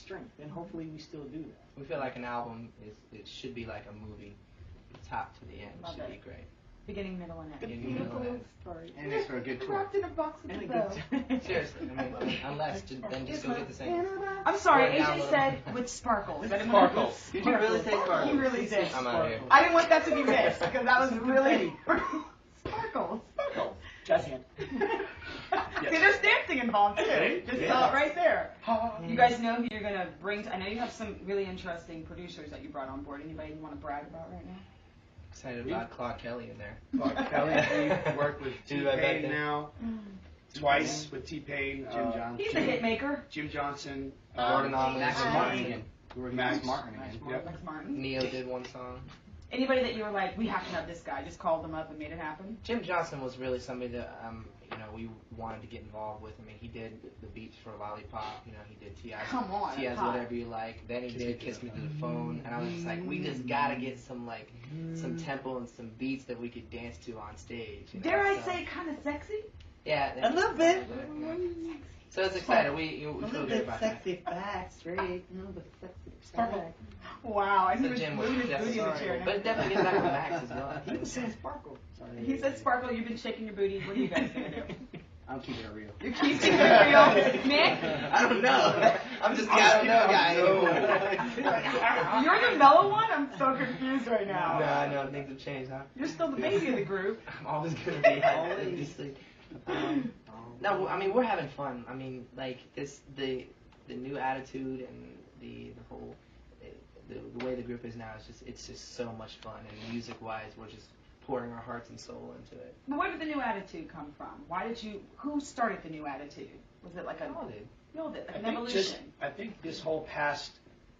strength, and hopefully we still do that. We feel like an album it should be like a movie, top to the end. Love Should it. be great. Beginning, middle, and end. Beginning, middle, and end. Story. And it's for a good tour. Wrapped in a box with a bow. Seriously, I mean, unless then just go get the singles. I'm sorry, Or AJ download said them. with sparkles. Sparkles. Did you really say sparkles? He really did. I'm out of here. I didn't want that to be missed because that was really sparkles. Sparkles. Jazz hand. See, there's dancing involved too. Just saw it right there. You guys know who you're gonna bring. I know you have some really interesting producers that you brought on board. Anybody you want to brag about right now? Excited about Claude Kelly in there. Claude Kelly, we've worked with T-Pain now, twice with T-Pain. Jim Johnson. He's a hit maker. Jim Johnson. Gordon Allman. Max Martin again. Max Martin again. Yep. Max Martin. Neo did one song. Anybody that you were like, we have to have this guy, just called them up and made it happen? Jim Johnson was really somebody that we wanted to get involved with. I mean, he did the beats for Lollipop. You know, he did T.I.'s Come on, T.I.'s hot. Whatever You Like. Then he did Kiss Me Through the Phone. And I was just like, we just gotta get some tempo and some beats that we could dance to on stage. You know? Dare I say, kind of sexy? Yeah, A little bit. So it's exciting. We A feel little good bit about that. sexy, Backstreet. A little bit sexy. Sparkle. Wow, and he So was Jim was moving his booty in the definitely, chair. but it definitely gets back to Max as well. He was saying sparkle. Sorry. He said, Sparkle, you've been shaking your booty. What are you guys going to do? I'm keeping it real. You're keeping it real. Nick, I don't know. I'm just I don't know guy. you're the mellow one? I'm so confused right now. No, I know things have changed, huh? You're still the baby of the group. I'm always gonna be obviously. No, I mean we're having fun. I mean like the new attitude and the whole the way the group is now is it's just so much fun, and music wise we're just pouring our hearts and soul into it. But where did the new attitude come from? Who started the new attitude? Was it like like an evolution? I think this whole past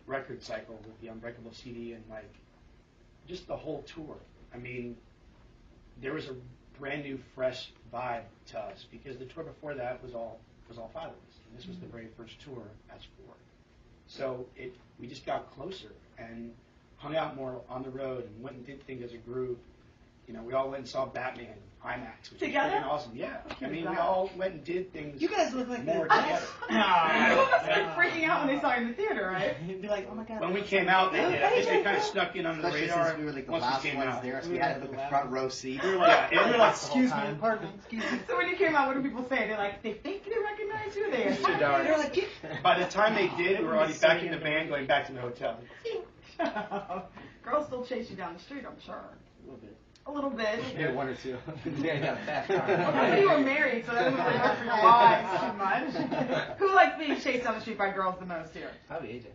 record cycle with the Unbreakable CD and like just the whole tour. I mean, there was a brand new, fresh vibe to us because the tour before that was all five of us, and this was the very first tour as four. So we just got closer and hung out more on the road and went and did things as a group. You know, we all went and saw Batman IMAX, which Together? was freaking awesome. Yeah, I mean, we all went and did things. You guys look like more that. together. People must have been freaking out when they saw you in the theater, right? You'd be like, oh my god. When we came out, they did. I think they kind of snuck in under the Especially radar. since we were like the once we last came ones out. there, so we had like a front row seat. We were like, excuse me, pardon, excuse me. So when you came out, what do people say? They're like, they think they recognize you? They Too dark. They're like, By the time they did, we were already back in the van, going back to the hotel. girls still chase you down the street, I'm sure. A little bit. A little bit. Maybe one or two. Yeah, got a fast car. Well, you were married, so that doesn't really work for your lives too much. Who likes being chased down the street by girls the most here? Probably AJ.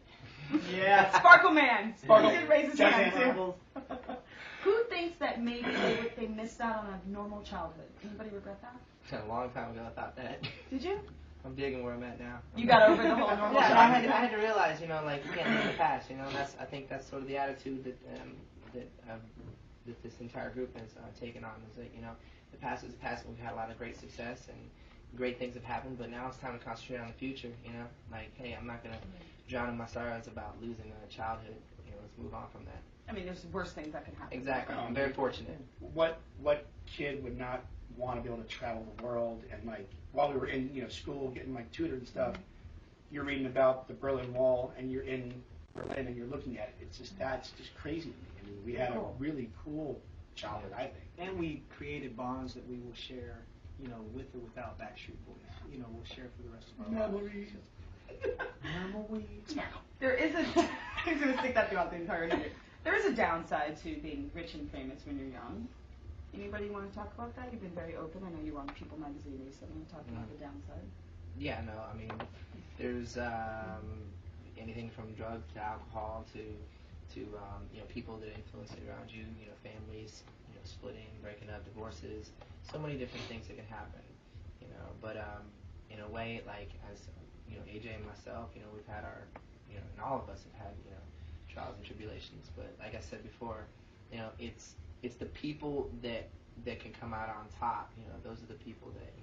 Yeah, Sparkle Man. Sparkle. He did raise his Jazz hand hand. too. Who thinks that maybe they missed out on a normal childhood? Anybody regret that? A long time ago I thought that. Did you? I'm digging where I'm at now. You got over the whole normal Yeah, childhood? I had to realize, you know, like we can't live in the past. You know, and I think that's sort of the attitude that this entire group has taken on. Is that, you know, the past is the past, and we've had a lot of great success and great things have happened, but now it's time to concentrate on the future. You know, like, hey, I'm not gonna drown in my sorrows about losing a childhood. You know, let's move on from that. I mean, there's worse things that can happen. Exactly. I'm very fortunate. What kid would not want to be able to travel the world and like while we were in school getting like tutored and stuff, you're reading about the Berlin Wall and you're in Berlin and you're looking at it. That's just crazy to me. I mean, we had a really cool childhood, I think. And we created bonds that we will share, with or without Backstreet Boys. We'll share for the rest of our lives. Memories. There is a. I'm going to stick that throughout the entire night. There is a downside to being rich and famous when you're young. Anybody want to talk about that? You've been very open. I know you were on People magazine recently talking about the downside. Yeah, no, I mean, there's anything from drugs to alcohol to people that influence it around you. Families, splitting, breaking up, divorces. So many different things that can happen. But in a way, like as AJ and myself, we've had our, and all of us have had trials and tribulations. But like I said before, it's the people that can come out on top. Those are the people that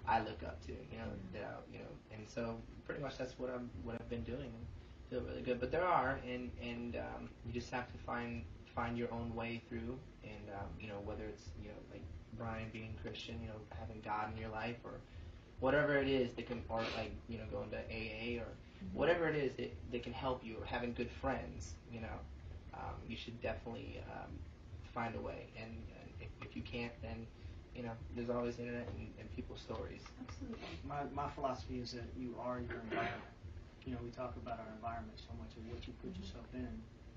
I look up to. And so pretty much that's what I've been doing, and feel really good. But there are, and you just have to find your own way through, and whether it's like Brian being Christian, having God in your life, or whatever it is that can, or like going to AA, or whatever it is that can help you, or having good friends, you should definitely find a way. And if you can't, then there's always the internet and people's stories. Absolutely. My philosophy is that you are your environment. We talk about our environment so much of what you put yourself in.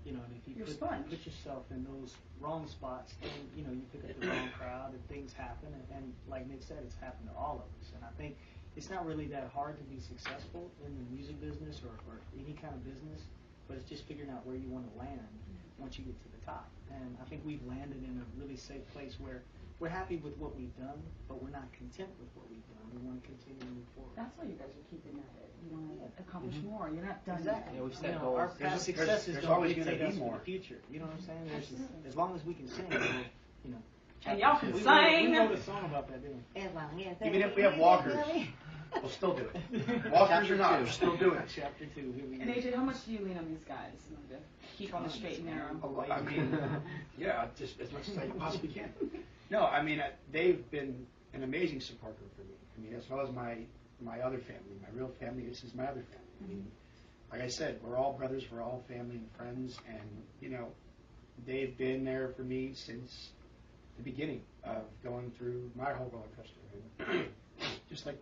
And if you put yourself in those wrong spots, then you pick up the wrong crowd and things happen. And like Nick said, it's happened to all of us. And I think it's not really that hard to be successful in the music business or any kind of business, but it's just figuring out where you want to land once you get to the top. And I think we've landed in a really safe place where we're happy with what we've done, but we're not content with what we've done. We want to continue to move forward. That's why you guys are keeping at it. You want to accomplish more. You're not done Exactly. yet. We've set goals. Our past successes there's don't always dictate gonna be us more. for the future. You know what I'm saying? As long as we can sing, And y'all can we sing. wrote a song about that, didn't we? Even if we have walkers, we'll still do it. Walkers or not, we're still doing it. Chapter 2. Here we go. And AJ, how much do you lean on these guys to keep on the straight and narrow? I mean, yeah, just as much as I possibly can. No, I mean, they've been an amazing support group for me. I mean, as well as my other family, my real family. This is my other family. I mean, like I said, we're all brothers, we're all family and friends, and they've been there for me since the beginning of going through my whole roller coaster. Just like